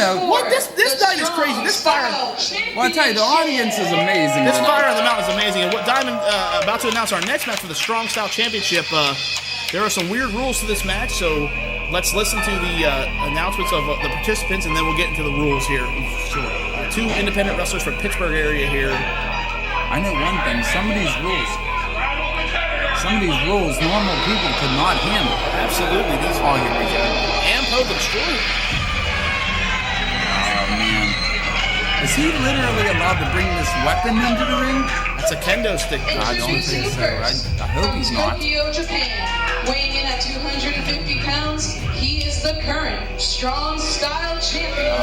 know. What this night is crazy. This fire. Well, I tell you, the audience is amazing. This Fire on the Mountain is amazing. And what Diamond about to announce our next match for the Strong Style Championship. There are some weird rules to this match, so let's listen to the announcements of the participants, and then we'll get into the rules here. Sure. Two independent wrestlers from Pittsburgh area here. I know one thing. Some of these rules, normal people could not handle. Absolutely. These Oh, here we go. Ampo the Destroyer. Oh, man. Is he literally allowed to bring this weapon into the ring? That's a kendo stick. I don't think so. I hope he's not. Tokyo, Japan. Weighing in at 250 pounds, he is the current Strong Style Champion.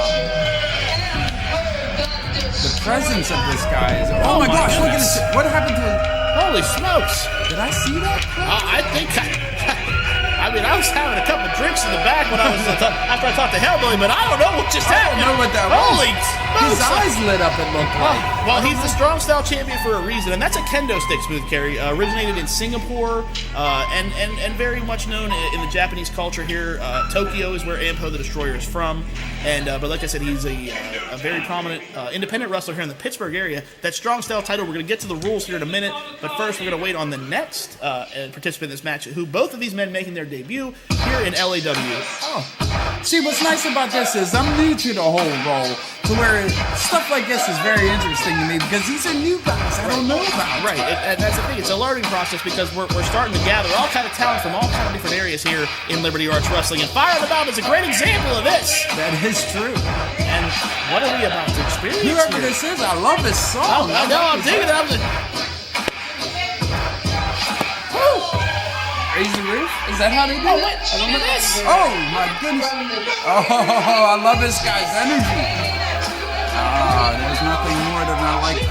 The presence of this guy is... Oh, my gosh, look at this. What happened to him? Holy smokes. Did I see that? I think I was having a couple drinks in the back when I was after I talked to Hellbilly, but I don't know what just happened. I don't know what that was. Holy smokes. His eyes lit up, it looked like. Well, he's the Strong Style Champion for a reason, and that's a kendo stick, Smooth Carry. Originated in Singapore, and very much known in the Japanese culture here. Tokyo is where Ampo the Destroyer is from, and but like I said, he's a very prominent independent wrestler here in the Pittsburgh area. That Strong Style title, we're going to get to the rules here in a minute, but first we're going to wait on the next participant in this match, who both of these men making their debut here in LAW. Oh. See, what's nice about this is I'm new to the whole role, to where stuff like this is very interesting to me because these are new guys I don't know about. Right, and that's the thing. It's a learning process because we're starting to gather all kind of talent from all kind of different areas here in Liberty Arts Wrestling, and Fire on the Mountain is a great example of this. That is true. And what are we about to experience? Whoever here? this is, I love this song. I know, I'm digging it. Raise the roof? Is that how they do it? I don't know this. Oh my goodness. Oh, I love this guy's energy. There's nothing more than I like.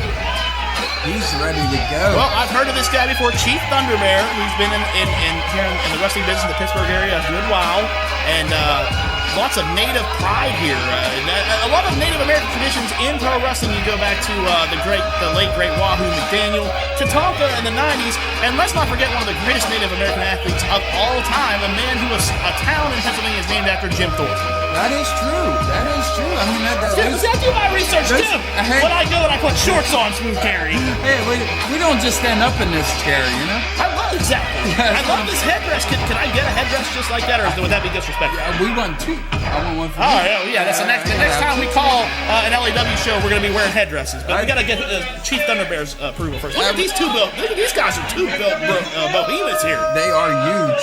He's ready to go. Well, I've heard of this guy before, Chief Thunderbear, who's been here in the wrestling business in the Pittsburgh area a good while, and lots of native pride here. A lot of Native American traditions in pro wrestling. You go back to the late great Wahoo McDaniel, Tatanka in the 90s, and let's not forget one of the greatest Native American athletes of all time, a man who was a town in Pennsylvania is named after Jim Thorpe. That is true. That is true. I mean, I do my research too. When I go and I put shorts on, Smooth Carry. Hey, we don't just stand up in this chair, you know? Exactly. I love this headdress. Can I get a headdress just like that, or would that be disrespectful? We want two. I want one for you. Yeah. That's the next time we call an LAW show, we're going to be wearing headdresses. But we got to get Chief Thunderbear's approval first. Look at these these guys are two behemoths here. They are huge.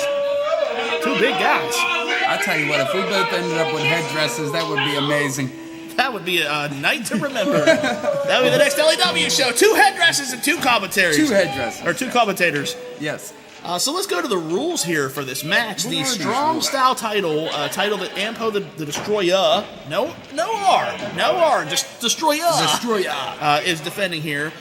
Two big guys. I tell you what, if we both ended up with headdresses, that would be amazing. That would be a night to remember. That would be the next LAW show. 2 headdresses and 2 commentaries. 2 headdresses. Or 2 commentators. Yes. So let's go to the rules here for this match. The Strong Style title, title that Ampo the Destroyer, no R, just Destroyer, is defending here.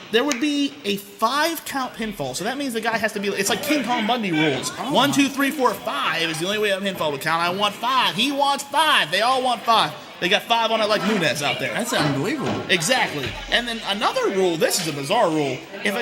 There would be a 5-count pinfall, so that means the guy has to be. It's like King Kong Bundy rules. 1, 2, 3, 4, 5 is the only way a pinfall would count. I want 5. He wants 5. They all want 5. They got 5 on it like Nunes out there. That's unbelievable. Exactly. And then another rule, this is a bizarre rule. If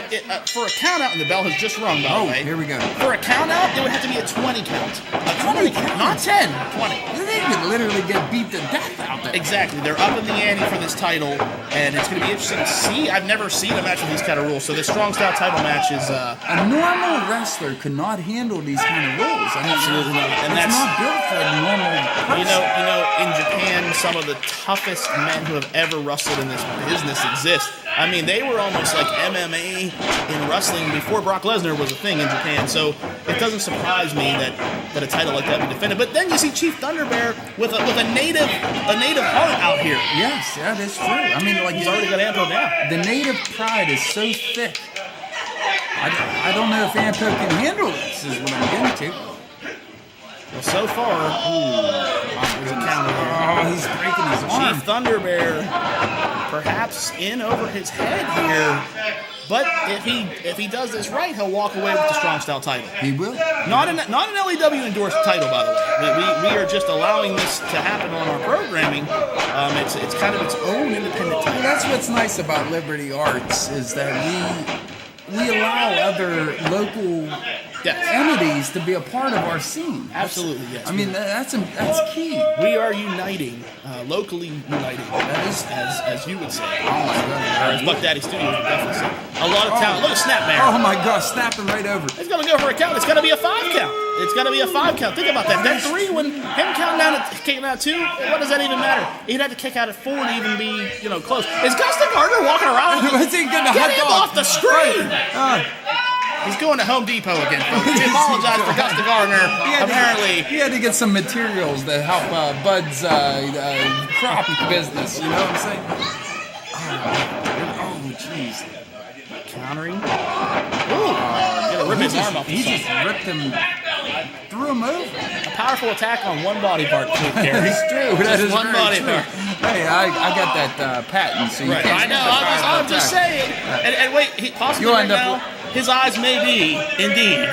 for a count out, and the bell has just rung, by the way. Here we go. For a count out, it would have to be a 20 count. A 20 count? Not 10, 20. They could literally get beat to death out there. Exactly. They're up in the ante for this title, and it's going to be interesting to see. I've never seen a match with these kind of rules, so this Strong Style title match is... A normal wrestler could not handle these kind of rules. Absolutely not. And that's not built for a normal person. You know, in Japan, some of the toughest men who have ever wrestled in this business exist. I mean, they were almost like MMA in wrestling before Brock Lesnar was a thing in Japan, so it doesn't surprise me that a title like that be defended. But then you see Chief Thunderbear with a native heart out here. Yes, that is true. I mean, like he's already got Ampo down. The native pride is so thick. I don't know if Ampo can handle this, is what I'm getting to. Well, so far, there's a counter here. Oh, he's breaking his arm. Chief Thunderbear, perhaps in over his head here. But if he does this right, he'll walk away with the Strong Style title. He will. Not an LAW endorsed title, by the way. We are just allowing this to happen on our programming. It's kind of its own independent title. That's what's nice about Liberty Arts is that we allow other local entities to be a part of our scene. Absolutely, yes. I mean, that's key. We are uniting, locally uniting. That is, as you would say. oh my God. As Buck Daddy Studios would definitely say. A lot of talent. Look at Snapmare. Oh my gosh, snapping right over. It's going to go for a count. It's going to be a 5 count. It's going to be a 5 count. Think about that. That 3, when him counting down at kicking out 2, what does that even matter? He'd have to kick out at 4 to even be, close. Is Gustin Gardner walking around? Is he gonna Get hot him dog? off the screen! He's going to Home Depot again, folks. We apologize for Gustin Gardner. Apparently, he had to get some materials to help Bud's crop business. You know what I'm saying? Oh, jeez. countering. Ooh! Gonna rip his arm off. He just ripped him, threw him over. A powerful attack on one body part, Gary. It's true. That is one very body true. part. Hey, I got that patent, so you Right. can't. I know. I'm just saying. And wait, possibly right now, his eyes may be indeed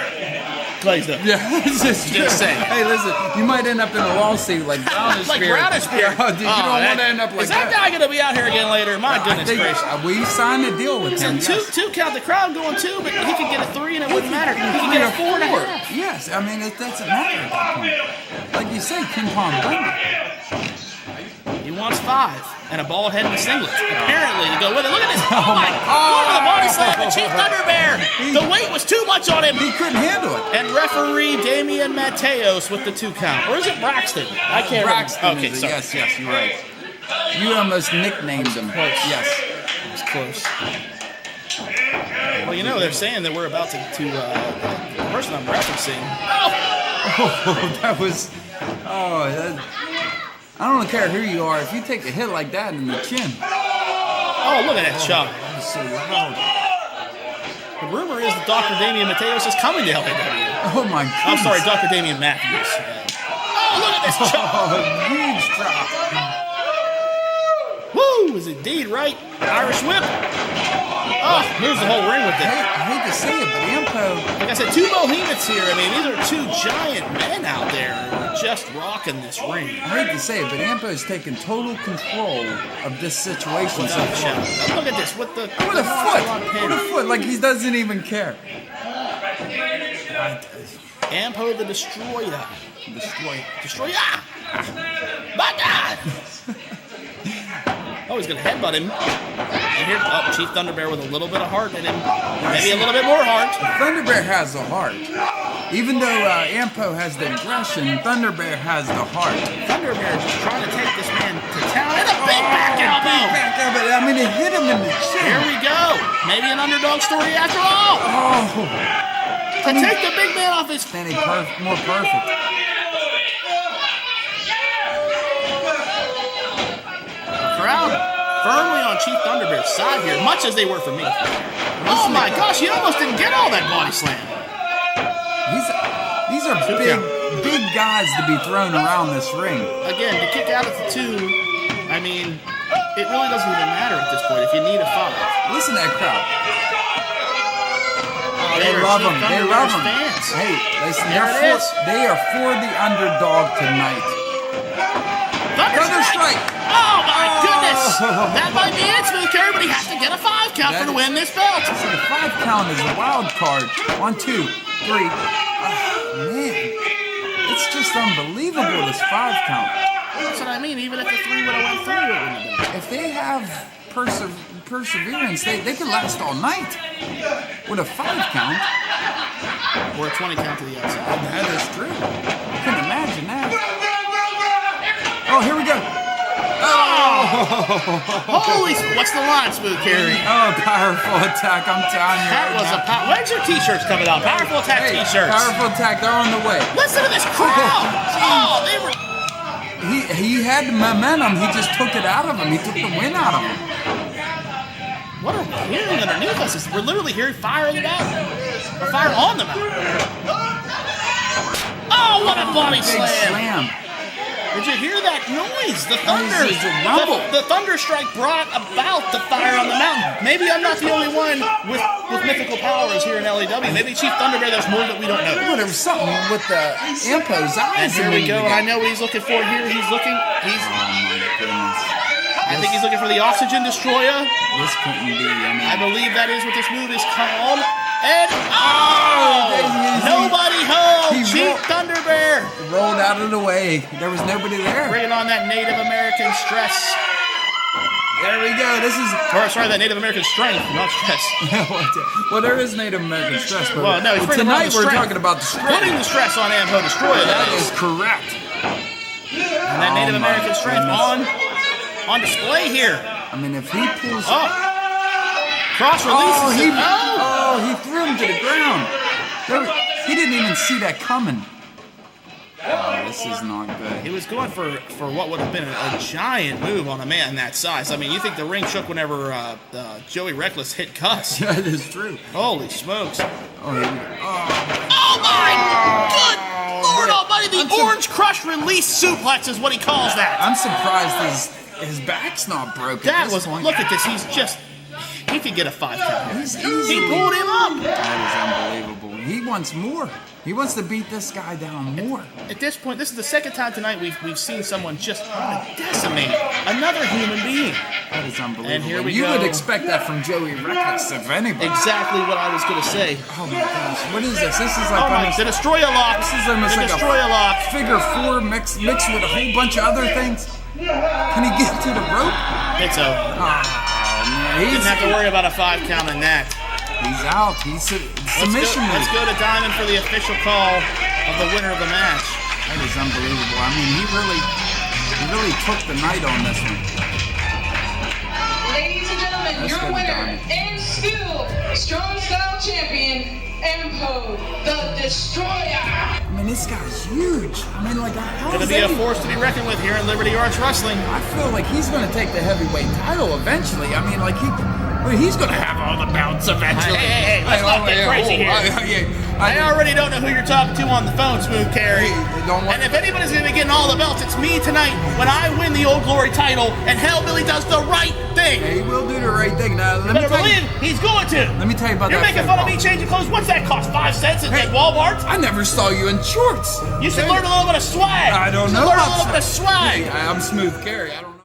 glazed up. Yeah, it's Just saying. Hey, listen, you might end up in a lawsuit like Brownish Like Spear. Brownish Spear. Yeah, dude, you don't want to end up like is that guy going to be out here again later? My goodness gracious. We signed a deal with him. Two count, the crowd going 2, but he could get a 3 and it wouldn't matter. He could get a 4.5. Yes, I mean, it doesn't matter at that point. Like you say, King Kong Thunder. He wants 5 and a bald head and a singlet. Apparently, to go with it. Look at this. Oh my God. Look at the body slam of Chief Thunder Bear. The weight was too much on him. He couldn't handle it. And referee Damian Mateos with the 2 count. Or is it Braxton? I can't Braxton. remember. Okay, sorry. Yes, you're right. You almost nicknamed him. Close. Yes. It was close. Well, they're saying that we're about to the person I'm referencing. Oh, that was. I don't care who you are. If you take a hit like that in the chin. Oh, look at that shot. That was so loud. The rumor is that Dr. Damian Mateos is coming to LAW. Oh my God. I'm sorry, Dr. Damian Matthews. Oh, look at this chop. Oh, huge drop. Woo, is indeed right. Irish whip. Oh, moves the whole ring with it. I hate to say it, but Ampo. Like I said, 2 behemoths here. I mean, these are 2 giant men out there who are just rocking this ring. I hate to say it, but Ampo's taken total control of this situation so Without a far. shadow. Look at this with the With a foot. With a foot. Like he doesn't even care. Ampo the Destroyer. Destroyer. My God. Oh, he's going to headbutt him. And here, Chief Thunder Bear with a little bit of heart in him. Maybe a little bit more heart. Thunder Bear has the heart. Even though Ampo has the aggression, Thunder Bear has the heart. Thunder Bear just trying to take this man to town. And a big back elbow. Back elbow. I mean, it hit him in the chin. Here we go. Maybe an underdog story after all. Oh. To take the big man off his feet. More perfect. Crowd firmly on Chief Thunder Bear's side here, much as they were for me. Oh my gosh, he almost didn't get all that body slam. These are big guys to be thrown around this ring. Again, to kick out at the 2, I mean, it really doesn't even matter at this point if you need a 5. Listen to that crowd. Oh, They love him. They love him. Fans. Hey, listen, There they are for the underdog tonight. Thunder Strike! Oh my goodness! That might be it, Smooth Carry, but he has to get a 5 count to win this belt. See, the 5 count is a wild card. 1, 2, 3. Oh, man. It's just unbelievable, this 5 count. That's what I mean. Even if the 3 would have went through, it wouldn't have been. If they have perseverance, they can last all night with a 5 count. Or a 20 count to the outside. That is true. I can imagine that. Oh, here we go. Oh! Holy, what's the line, Smooth Carry? Oh, powerful attack, I'm telling you. That was a power. When's your t-shirts coming out? Powerful attack t-shirts. Powerful attack, they're on the way. Listen to this crowd. Oh, they were. He had the momentum, he just took it out of him. He took the win out of him. What are we hearing underneath us? We're literally hearing fire in the mouth. Or fire on the mouth. Oh, what a body Big slam. Did you hear that noise? The thunder. It's a rumble. The thunder strike brought about the fire on the mountain. Maybe I'm not the only one with mythical powers here in LAW. Maybe Chief Thunder Bear, there's more that we don't know. Oh, there was something with the Ampo's eyes. And here we go. And I know what he's looking for here. He's looking. Oh my goodness. I think he's looking for the Oxygen Destroyer. This couldn't be. I believe that is what this move is called. And nobody home. He Cheap Thunder Bear. rolled out of the way. There was nobody there. Bringing on that Native American stress. There we go. This is. Or sorry, that Native American strength, not stress. Well, there is Native American stress, but Well, no, he's bringing on the tonight we're strength. talking about the stress. Putting the stress on Ampo Destoroyah. That is correct. And that Native American strength on display here. I mean, if he pulls. Cross releases. He threw him to the ground. He didn't even see that coming. Oh, this is not good. He was going for what would have been a giant move on a man that size. I mean, you think the ring shook whenever Joey Reckless hit Gus. That is true. Holy smokes. Oh, here we go. Oh my good Lord Almighty, the orange crush release suplex is what he calls that. I'm surprised his back's not broken. Look at this, he could get a 5 count. He's He easily. pulled him up. That is unbelievable. He wants more. He wants to beat this guy down more. At this point, this is the second time tonight we've seen someone just decimate another human being. That is unbelievable. And here we you go. would expect that from Joey Reckless, if anybody. Exactly what I was going to say. Oh my gosh, what is this? This is like almost, the Destoroyah lock. this is almost the like Destoroyah lock. a figure 4 mixed with a whole bunch of other things. Can he get to the rope? It's over. Oh man, Didn't have to worry about a 5 count in that. He's out. He's submission move. Let's go to Diamond for the official call of the winner of the match. That is unbelievable. I mean, he really took the night on this one. Ladies and gentlemen, Let's your go to winner Diamond. and still strong style champion, Ampo the Destroyer. I mean, this guy's huge. I mean, like, how Going to is be a that? force to be reckoned with here in Liberty Arts Wrestling. I feel like he's going to take the heavyweight title eventually. I mean, like, he's going to have all the belts eventually. Hey, let's not get crazy here. I already don't know who you're talking to on the phone, Smooth Carry. And if anybody's going to be getting all the belts, it's me tonight when I win the Old Glory title and Hellbilly does the right thing. He will do the right thing. Now, let me Better tell you. believe he's going to. Let me tell you about You're that. making fun of me changing clothes. What's that cost? 5 cents at Walmart? I never saw you in shorts. You should learn a little bit of swag. I don't know. Learn a little bit of swag. I'm Smooth Carry. I don't know.